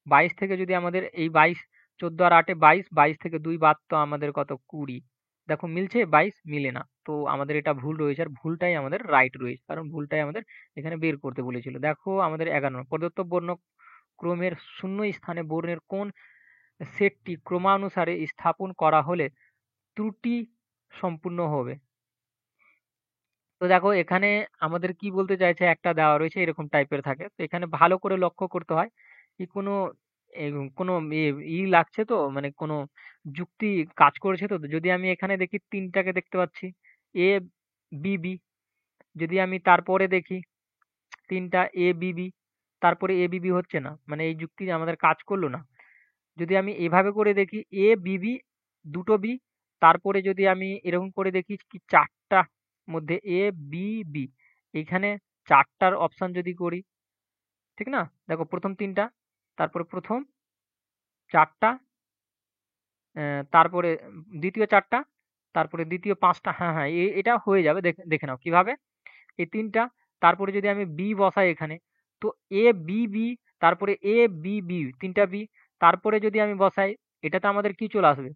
Speaker 1: ২২ থেকে যদি আমাদের এই ২২, ১৪ আর ৮ এ ২২, ২২ থেকে ২ বাদ তো আমাদের কত? ২০। দেখো মিলছে? ২২ মিলে না। তো আমাদের এটা ভুল রয়েছে, আর ভুলটাই আমাদের রাইট রয়েছে। কারণ ভুলটাই আমাদের এখানে বের করতে বলেছিল। দেখো আমাদের ১১ নম্বর। প্রদত্ত বর্ণক্রমের শূন্য স্থানে বর্ণের কোন সেটটি ক্রমানুসারে স্থাপন করা হলে ত্রুটি সম্পূর্ণ হবে? তো দেখো এখানে আমাদের কি বলতে চাইছে, একটা দেওয়া রয়েছে এরকম টাইপের থাকে, তো এখানে ভালো করে লক্ষ্য করতে হয় কি কোনো এ, কোনো লাগছে তো, মানে কোনো যুক্তি কাজ করেছে তো। যদি আমি এখানে দেখি তিনটাকে দেখতে পাচ্ছি, এ বি বি, যদি আমি তারপরে দেখি তিনটা এ বি বি, তারপরে এ বি বি হচ্ছে না, মানে এই যুক্তি আমাদের কাজ করলো না। যদি আমি এভাবে করে দেখি এ বি বি, দুটো বি, তারপরে যদি আমি এরকম করে দেখি কি চারটা মধ্যে এ বি বি, এইখানে চারটার অপশন যদি করি, ঠিক না? দেখো প্রথম তিনটা, তারপরে প্রথম চারটা, তারপরে দ্বিতীয় চারটা, তারপরে দ্বিতীয় পাঁচটা। হ্যাঁ হ্যাঁ, এটা হয়ে যাবে। দেখে দেখে নাও কিভাবে। এই তিনটা, তারপরে যদি আমি বি বসাই এখানে, তো এ বি বি, তারপরে এ বি বি, তিনটা বি, তারপরে যদি আমি বসাই, এটাতে আমাদের কি চলে আসবে,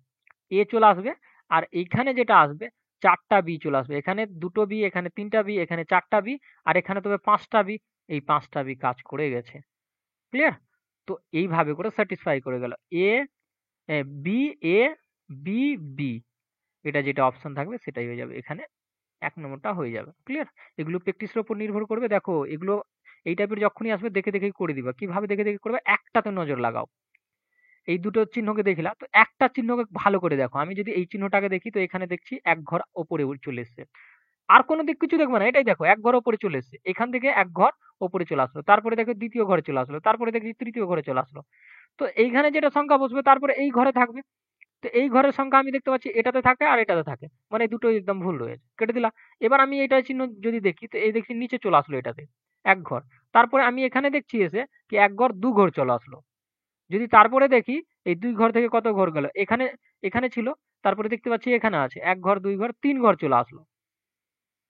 Speaker 1: এ চলে আসবে। আর এইখানে যেটা আসবে, চারটা বি চলে আসবে। এখানে দুটো বি, এখানে তিনটা বি, এখানে চারটা বি, আর এখানে তবে পাঁচটা বি। এই পাঁচটা বি কাজ করে গেছে। ক্লিয়ার? তো এইভাবে করে স্যাটিসফাই করে গেল A B, A B B, এটা যেটা অপশন থাকবে সেটাই হয়ে যাবে এখানে। এক নম্বরটা হয়ে যাবে। ক্লিয়ার? এগুলো প্র্যাকটিসের উপর নির্ভর করবে। দেখো এগুলো এই টাইপের যখনই আসবে দেখে দেখেই করে দিবা। কিভাবে দেখে দেখে করবে, একটাতে নজর লাগাও। এই দুটো চিহ্নকে দেখিলা, তো একটা চিহ্নকে ভালো করে দেখো। আমি যদি এই চিহ্নটাকে দেখি, তো এখানে দেখছি এক ঘর ওপরে চলে এসছে। আর কোনো দিক কিছু দেখবে না, এটাই দেখো এক ঘর ওপরে চলে এসছে। এখান থেকে এক ঘর ওপরে চলে আসলো, তারপরে দেখো দ্বিতীয় ঘরে চলে আসলো, তারপরে দেখি তৃতীয় ঘরে চলে আসলো। তো এইখানে যেটা সংখ্যা বসবে তারপরে এই ঘরে থাকবে। তো এই ঘরের সংখ্যা আমি দেখতে পাচ্ছি এটাতে থাকে আর এটাতে থাকে, মানে দুটোই একদম ভুল রয়েছে, কেটে দিলাম। এবার আমি এটা চিহ্ন যদি দেখি, তো এই দেখছি নিচে চলে আসলো এটাতে এক ঘর। তারপরে আমি এখানে দেখছি এসে কি এক ঘর দু ঘর চলে আসলো। যদি তারপরে দেখি এই দুই ঘর থেকে কত ঘর গেল, এখানে এখানে ছিল, তারপরে দেখতে পাচ্ছি এখানে আছে এক ঘর, দুই ঘর, তিন ঘর চলে আসলো,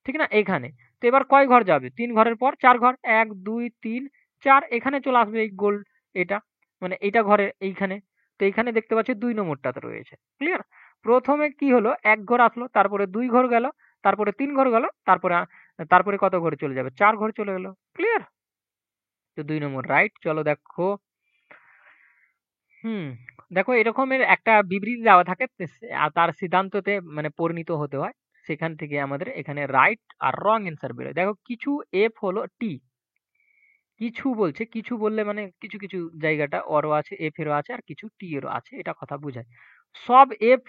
Speaker 1: ঠিক না? এখানে তো এবার কয় ঘর যাবে, তিন ঘরের পর চার ঘর, এক দুই তিন চার, এখানে চলে আসবে এই গোল, এটা মানে এইটা ঘরে এইখানে। তো এইখানে দেখতে পাচ্ছি দুই নম্বরটাতে রয়েছে। ক্লিয়ার? প্রথমে কি হলো, এক ঘর আসলো, তারপরে দুই ঘর গেল, তারপরে তিন ঘর গেল, তারপরে তারপরে কত ঘরে চলে যাবে, চার ঘর চলে গেল। ক্লিয়ার? তো দুই নম্বর রাইট। চলো দেখো, হুম, দেখো এরকমের একটা বিবৃতি দেওয়া থাকে, আর তার সিদ্ধান্ততে মানে পরিণত হতে হয়। সেখান থেকে আমাদের এখানে রাইট আর রং অ্যান্সার বেরোয়। দেখো কিছু এফ হলো টি, কিছু বলছে, কিছু বললে মানে কিছু কিছু জায়গাটা অরও আছে, এফ এরও আছে, আর কিছু টি এরও আছে, এটা কথা বোঝায়। সব এফ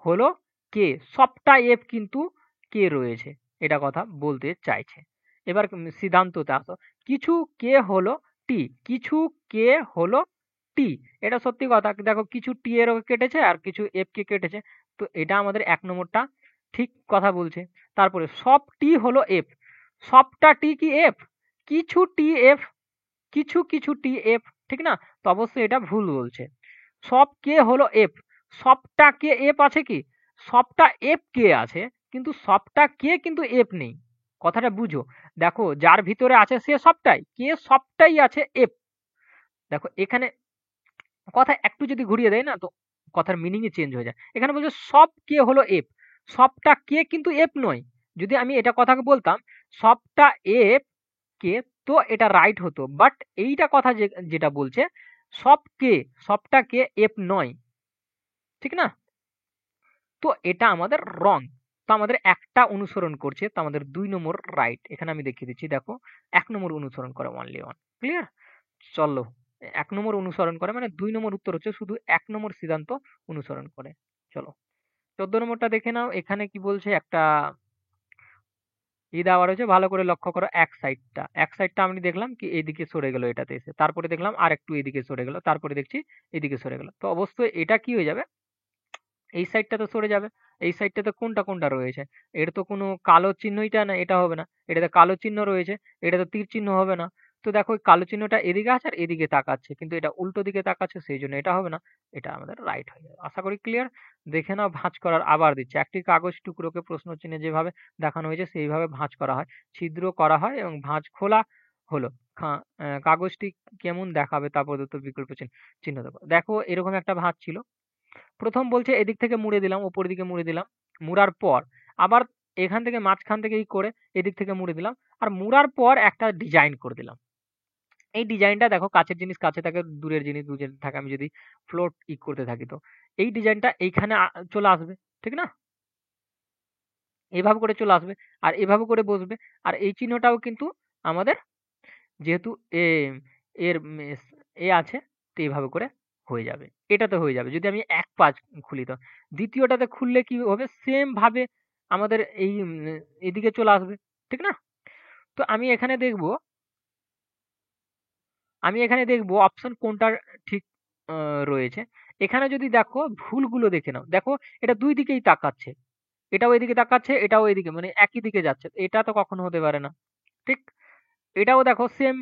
Speaker 1: হলো কে, সবটা এফ কিন্তু কে রয়েছে, এটা কথা বলতে চাইছে। এবার সিদ্ধান্ততে আসো, কিছু কে হলো টি, কিছু কে হলো টি, এটা সত্যি কথা। দেখো কিছু টি এরও কেটেছে আর কিছু এফ কে কেটেছে, তো এটা আমাদের এক নম্বরটা ঠিক কথা বলছে। তারপরে সব টি হলো এফ, সবটা টি কি এফ, কিছু টি এফ, কিছু কিছু টি এফ, ঠিক না? তো অবশ্যই এটা ভুল বলছে। সব কে হলো এফ, সবটা কে এফ আছে কি, সবটা এফ কে আছে, কিন্তু সবটা কে কিন্তু এফ নেই। কথাটা বুঝো। দেখো যার ভিতরে আছে সে সবটাই, কে সবটাই আছে এফ। দেখো এখানে কথা একটু যদি ঘুরিয়ে দেয় না, তো কথার মিনিংই চেঞ্জ হয়ে যায়। এখানে বলছে সব কে হলো এফ, সবটা কে কিন্তু এফ নয়। যদি আমি এটা কথাকে বলতাম সবটা এফ কে, তো এটা রাইট হতো। বাট এইটা কথা যেটা বলছে সব কে, সবটা কে এফ নয়, ঠিক না? তো এটা আমাদের রং। তো আমাদের একটা অনুসরণ করছে, তো আমাদের দুই নম্বর রাইট। এখানে আমি দেখিয়ে দিচ্ছি, দেখো এক নম্বর অনুসরণ করে অনলি ওয়ান। ক্লিয়ার? চলো, এক নম্বর অনুসরণ করে মানে দুই নম্বর উত্তর হচ্ছে শুধু এক নম্বর সিদ্ধান্ত অনুসরণ করে। চলো 14 নম্বরটা দেখে নাও। এখানে কি বলছে, একটা দেওয়া রয়েছে, ভালো করে লক্ষ্য করো। এক সাইডটা আমি দেখলাম কি এইদিকে সরে গেল এটাতে এসে, তারপরে দেখলাম আর একটু এদিকে সরে গেল, তারপরে দেখছি এদিকে সরে গেল। তো অবশ্যই এটা কি হয়ে যাবে, এই সাইডটা তো সরে যাবে। এই সাইডটাতে কোনটা কোনটা রয়েছে, এর তো কোনো কালো চিহ্নইটা না, এটা হবে না। এটাতে কালো চিহ্ন রয়েছে, এটাতে তীর চিহ্ন হবে না। তো দেখো ওই কালো চিহ্নটা এদিকে আছে আর এদিকে তাকাচ্ছে, কিন্তু এটা উল্টো দিকে তাকাচ্ছে, সেই জন্য এটা হবে না। এটা আমাদের রাইট হয়ে যাবে। আশা করি ক্লিয়ার। দেখে নাও, ভাঁজ করার আবার দিচ্ছে। একটি কাগজ টুকরোকে প্রশ্ন চিহ্নে যেভাবে দেখানো হয়েছে সেইভাবে ভাঁজ করা হয়, ছিদ্র করা হয় এবং ভাঁজ খোলা হলো। কাগজটি কেমন দেখাবে তা প্রদত্ত বিকল্প চিহ্ন চিহ্ন দেবো। দেখো এরকম একটা ভাঁজ ছিল। প্রথম বলছে এদিক থেকে মুড়ে দিলাম, উপর দিকে মুড়ে দিলাম। মুড়ার পর আবার এখান থেকে মাঝখান থেকে করে এদিক থেকে মুড়ে দিলাম। আর মুড়ার পর একটা ডিজাইন করে দিলাম। এই ডিজাইনটা দেখো, কাছের জিনিস কাছে থাকে, দূরের জিনিস দূরে থাকে। আমি যদি ফ্লোট করতে থাকি, তো এই ডিজাইনটা এইখানে চলে আসবে, ঠিক না? এভাবে করে চলে আসবে আর এভাবে করে বসবে। আর এই চিহ্নটাও কিন্তু আমাদের যেহেতু এ এর এ আছে, তো এভাবে করে হয়ে যাবে। এটাতে হয়ে যাবে যদি আমি ১ ৫ খুলি তো। দ্বিতীয়টাতে খুললে কি হবে? সেম ভাবে আমাদের এই এদিকে চলে আসবে। ঠিক না? তো আমি এখানে দেখব অপশন কোনটার ঠিক রয়েছে। এখানে যদি দেখো ভুলগুলো দেখে নাও। দেখো এটা ২ দিকেই তাকাচ্ছে। এটাও এদিকে তাকাচ্ছে, এটাও এদিকে মানে একই দিকে যাচ্ছে। এটা তো কখনো হতে পারে না। ঠিক? এটাও দেখো সেম।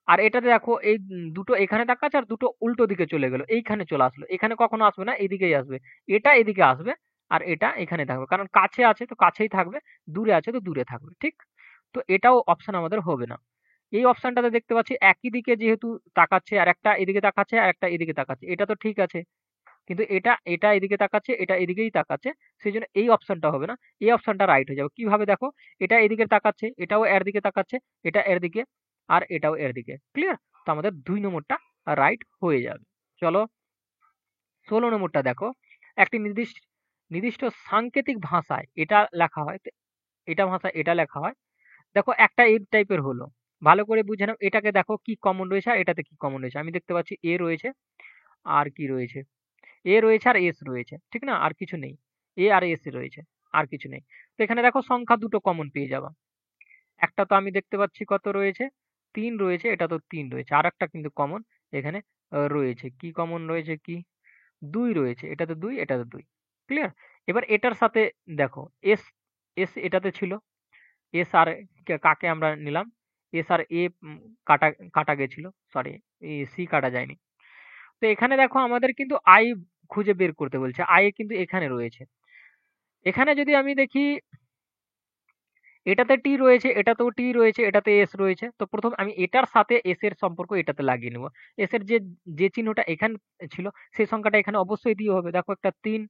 Speaker 1: আর এটাতে দেখো এই দুটো এখানে তাকাচ্ছে আর দুটো উল্টো দিকে চলে গেল। এইখানে চলে আসলো। এখানে কখনো আসবে না, এদিকেই আসবে। এটা এদিকে আসবে আর এটা এখানে থাকবে। কারণ কাছে আছে তো কাছেই থাকবে, দূরে আছে তো দূরে থাকবে। ঠিক? তো এটাও অপশন আমাদের হবে না। এই অপশনটাতে দেখতে পাচ্ছি একই দিকে যেহেতু তাকাচ্ছে আর একটা এদিকে তাকাচ্ছে আর একটা এদিকে তাকাচ্ছে। এটা তো ঠিক আছে। কিন্তু এটা এদিকে তাকাচ্ছে, এটা এদিকেই তাকাচ্ছে। সেজন্য এই অপশনটা হবে না। এই অপশনটা রাইট হয়ে যাবে। কিভাবে দেখো? এটা এদিকে তাকাচ্ছে, এটাও এর দিকে তাকাচ্ছে, এটা এর দিকে আর এটাও এর দিকে। ক্লিয়ার? তো আমাদের ২ নম্বরটা রাইট হয়ে যাবে। চলো ১৬ নম্বরটা দেখো। একটি নির্দিষ্ট সাংকেতিক ভাষায় এটা লেখা হয়। এটা ভাষায় এটা লেখা হয়। দেখো একটা এই টাইপের হলো। ভালো করে বুঝে নাও। এটাকে দেখো কি কমন রয়েছে আর এটাতে কি কমন রয়েছে। আমি দেখতে পাচ্ছি এ রয়েছে আর কি রয়েছে? এ রয়েছে আর এস রয়েছে। ঠিক না? আর কিছু নেই। এ আর এস রয়েছে। আর কিছু নেই। তো এখানে দেখো সংখ্যা দুটো কমন পেয়ে যাবা। একটা তো আমি দেখতে পাচ্ছি কত রয়েছে? ৩ রয়েছে, এটা তো ৩ রয়েছে। আরেকটা কিন্তু কমন এখানে রয়েছে। কি কমন রয়েছে কি? ২ রয়েছে। এটাতে ২, এটাতে ২। ক্লিয়ার? এবার এটার সাথে দেখো এস, এস এটাতে ছিল। এস আর কাকে আমরা নিলাম? এস আর এ কাটা কাটা গেছিল। সরি, সি কাটা যায়নি। তো এখানে দেখো আমাদের কিন্তু আই খুঁজে বের করতে বলছে। আই কিন্তু এখানে রয়েছে। এখানে যদি আমি দেখি এটাতে টি রয়েছে, এটাতেও টি রয়েছে, এটাতে এস রয়েছে। তো প্রথম আমি এটার সাথে এস এর সম্পর্ক এটাতে লাগিয়ে নেব। এস এর যে চিহ্নটা এখানে ছিল সেই সংখ্যাটা এখানে অবশ্যই দিয়ে হবে। দেখো একটা ৩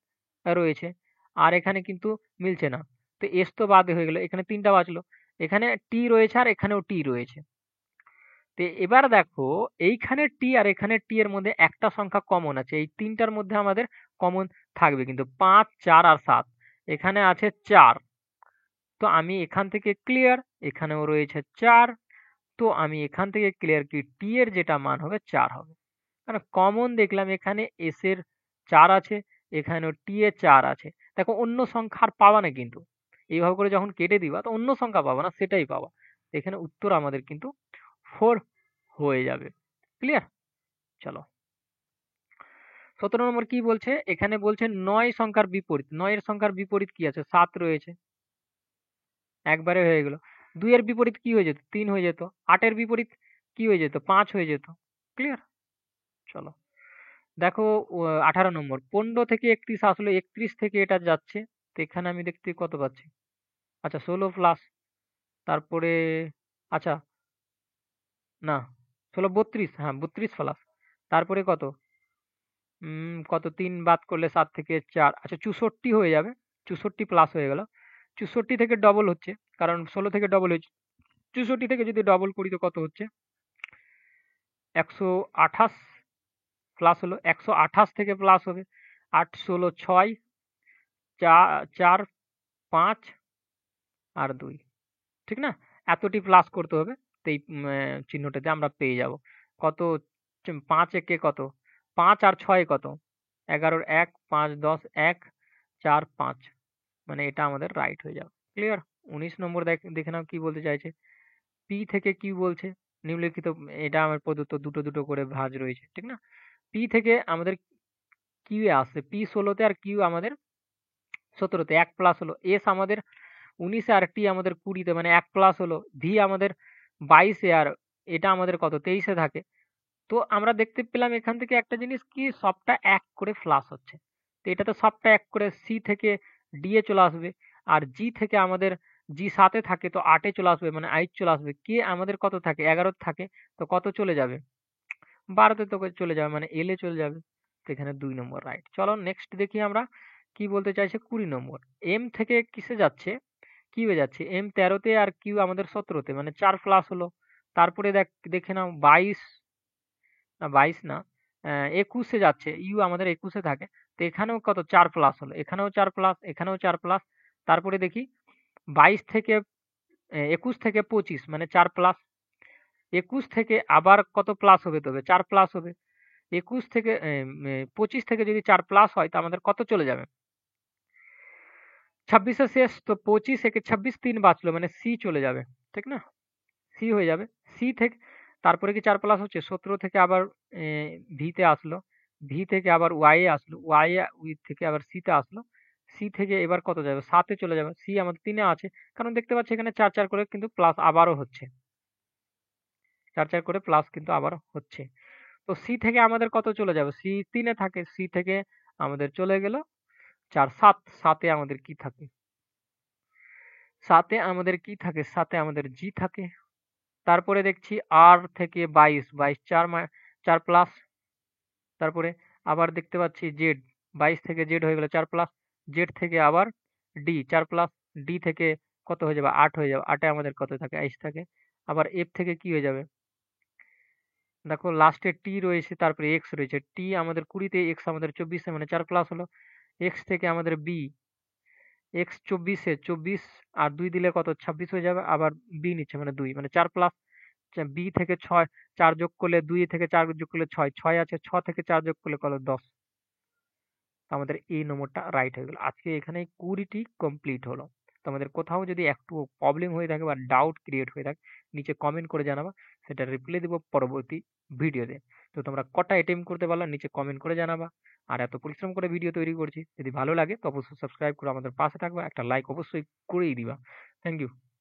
Speaker 1: রয়েছে। আর এখানে কিন্তু মিলছে না। তো এস তো বাদ হয়ে গেল। এখানে ৩ টা বাঁচলো। এখানে টি রয়েছে আর এখানেও টি রয়েছে। তো এবার দেখো এইখানে টি আর এখানে টি এর মধ্যে একটা সংখ্যা কমন আছে। এই ৩ টার মধ্যে আমাদের কমন থাকবে কিন্তু ৫, ৪ আর ৭। এখানে আছে ৪। তো আমি এখান থেকে ক্লিয়ার, এখানেও রয়েছে ৪। তো আমি এখান থেকে ক্লিয়ার কি টি এর যেটা মান হবে ৪ হবে। কারণ কমন দেখলাম এখানে এস এর ৪ আছে, এখানেও টি এর ৪ আছে। দেখো অন্য সংখ্যা আর পাবা না কিন্তু। এইভাবে করে যখন কেটে দিবা তো অন্য সংখ্যা পাবা না, সেটাই পাবা। এখানে উত্তর আমাদের কিন্তু 4 হয়ে যাবে। ক্লিয়ার? চলো ১৭ নম্বর কি বলছে? এখানে বলছে ৯ সংখ্যার বিপরীত। ৯ এর সংখ্যার বিপরীত কি আছে? ৭ রয়েছে। একবারে হয়ে গেল। ২ এর বিপরীত কি হয়ে যেত? ৩ হয়ে যেত। ৮ এর বিপরীত কি হয়ে যেত? ৫ হয়ে যেত। ক্লিয়ার? চলো। দেখো ১৮ নম্বর। ১৫ থেকে ৩১ আসলে ৩১ থেকে এটা যাচ্ছে। তো এখানে আমি দেখতে কত পাচ্ছি? আচ্ছা ১৬ প্লাস তারপরে আচ্ছা না ১৬ ৩২, হ্যাঁ ৩২ প্লাস। তারপরে কত? কত ৩ বাদ করলে ৭ থেকে ৪ আচ্ছা ৬৪ হয়ে যাবে। ৬৪ প্লাস হয়ে গেল। ৬৪ থেকে ডবল হচ্ছে। কারণ ১৬ থেকে ডবল হয়েছে। ৬৪ থেকে যদি ডবল করি তো কত হচ্ছে? ১২৮ প্লাস হলো। ১২৮ থেকে প্লাস হবে। ৮ ১৬ ৬ ৪ ৫ আর ২। ঠিক না? এতটি প্লাস করতে হবে। তো এই চিহ্নটাতে আমরা পেয়ে যাব। কত ৫ একে কত? ৫ আর ৬ কত? ১১ র ১, ৫ ১০ ১ ৪ ৫। মানে এটা আমাদের রাইট হয়ে যাবে। ক্লিয়ার? ১৯ নম্বর দেখে নাও কি বলতে চাইছে। পি থেকে কিউ বলছে। নিম্নলিখিত এটা আমার প্রদত্ত দুটো, দুটো করে ভাঁজ রয়েছে। ঠিক না? পি থেকে আমাদের কিউ এ আসছে। পি ১৬ তে আর কিউ আমাদের ১৭ তে ১ প্লাস হলো। এস আমাদের ১৯ এ আর টি আমাদের ২০ তে মানে ১ প্লাস হলো। ভি আমাদের ২২ এ আর এটা আমাদের কত? ২৩ এ থাকে। তো আমরা দেখতে পেলাম এখান থেকে একটা জিনিস কি সবটা ১ করে প্লাস হচ্ছে। তো এটা তো সবটা ১ করে সি থেকে ডি এ চলে আসবে। আর জি থেকে আমাদের জি ৭ এ থাকে তো ৮ এ চলে আসবে মানে ৮ চলে আসবে। কে আমাদের কত থাকে? ১১ থাকে। তো কত চলে যাবে? ১২ তে তো চলে যাবে মানে এল এ চলে যাবে। তো এখানে ২ নম্বর রাইট। চলো নেক্সট দেখি আমরা কি বলতে চাইছে ২০ নম্বর। এম থেকে কিসে যাচ্ছে? কিউ এ যাচ্ছে। এম ১৩ তে আর কিউ আমাদের ১৭ তে মানে ৪ প্লাস হলো। তারপরে দেখে নাও ২২ না ২২ না ২১ এ যাচ্ছে। ইউ আমাদের ২১ এ থাকে। তো এখানেও কত ৪ প্লাস হলো। এখানেও ৪ প্লাস, এখানেও ৪ প্লাস। তারপরে দেখি 22 থেকে 21 থেকে 25 মানে 4 প্লাস। 21 থেকে আবার কত প্লাস হবে, তবে 4 প্লাস হবে। 21 থেকে 25 থেকে যদি 4 প্লাস হয় তা আমাদের কত চলে যাবে? 26 এর শেষ তো 25 একে 26 3 বাঁচলো মানে সি চলে যাবে। ঠিক না? সি হয়ে যাবে। সি থেকে তারপরে কি 4 প্লাস হচ্ছে? 17 থেকে আবার ভি তে আসলো। ভি থেকে আবার ওয়াই এ আসলো। ওয়াই এ থেকে আবার সি তে আসলো। সি থেকে এবার কত যাবে? 7 এ চলে যাবে। সি আমাদের 3 এ আছে। কারণ দেখতে পাচ্ছি এখানে 4, 4 করে কিন্তু প্লাস আবারও হচ্ছে। 4, 4 করে প্লাস কিন্তু আবারও হচ্ছে। তো সি থেকে আমাদের কত চলে যাবে? সি 3 এ থাকে। সি থেকে আমাদের চলে গেল 4, 7। 7 এ আমাদের কি থাকে? 7 এ আমাদের কি থাকে? 7 এ আমাদের জি থাকে। তারপরে দেখছি আর থেকে 22, 22 4 প্লাস। তারপরে আবার দেখতে পাচ্ছি জেড, 22 থেকে জেড হয়ে গেল 4 প্লাস। জেড থেকে আবার ডি 4 প্লাস। ডি থেকে কত হয়ে যাবে? 8 হয়ে যাবে। 8 এ আমাদের কত থাকে? 22 থাকে। আবার এফ থেকে কি হয়ে যাবে? দেখো লাস্টে টি রয়েছে, তারপরে এক্স রয়েছে। টি আমাদের 20 তে, এক্স আমাদের 24 এ মানে 4 প্লাস হলো। এক্স থেকে আমাদের বি, এক্স 24 এ 24 আর 2 দিলে কত? 26 হয়ে যাবে। আবার বি নিচ্ছে মানে 2 মানে 4 প্লাস। বি থেকে 6, 4 যোগ করলে 2 থেকে 4 যোগ করলে 6, 6 আছে। 6 থেকে 4 যোগ করলে কত? 10। তো আমাদের এই নম্বরটা রাইট হয়ে গেল। আজকে এখানে 20টি কমপ্লিট হলো। তো আমাদের কোথাও যদি একটু প্রবলেম হয়ে থাকে বা ডাউট ক্রিয়েট হয়ে থাকে, নিচে কমেন্ট করে জানাবা। সেটা রিপ্লাই দেবো পরবর্তী ভিডিওতে। তো তোমরা কটা অ্যাটেম্প্ট করতে পারলা নিচে কমেন্ট করে জানাবা। আর এত পরিশ্রম করে ভিডিও তৈরি করছি, যদি ভালো লাগে তো অবশ্যই সাবস্ক্রাইব করে আমাদের পাশে থাকবা। একটা লাইক অবশ্যই করেই দিবা। Thank you.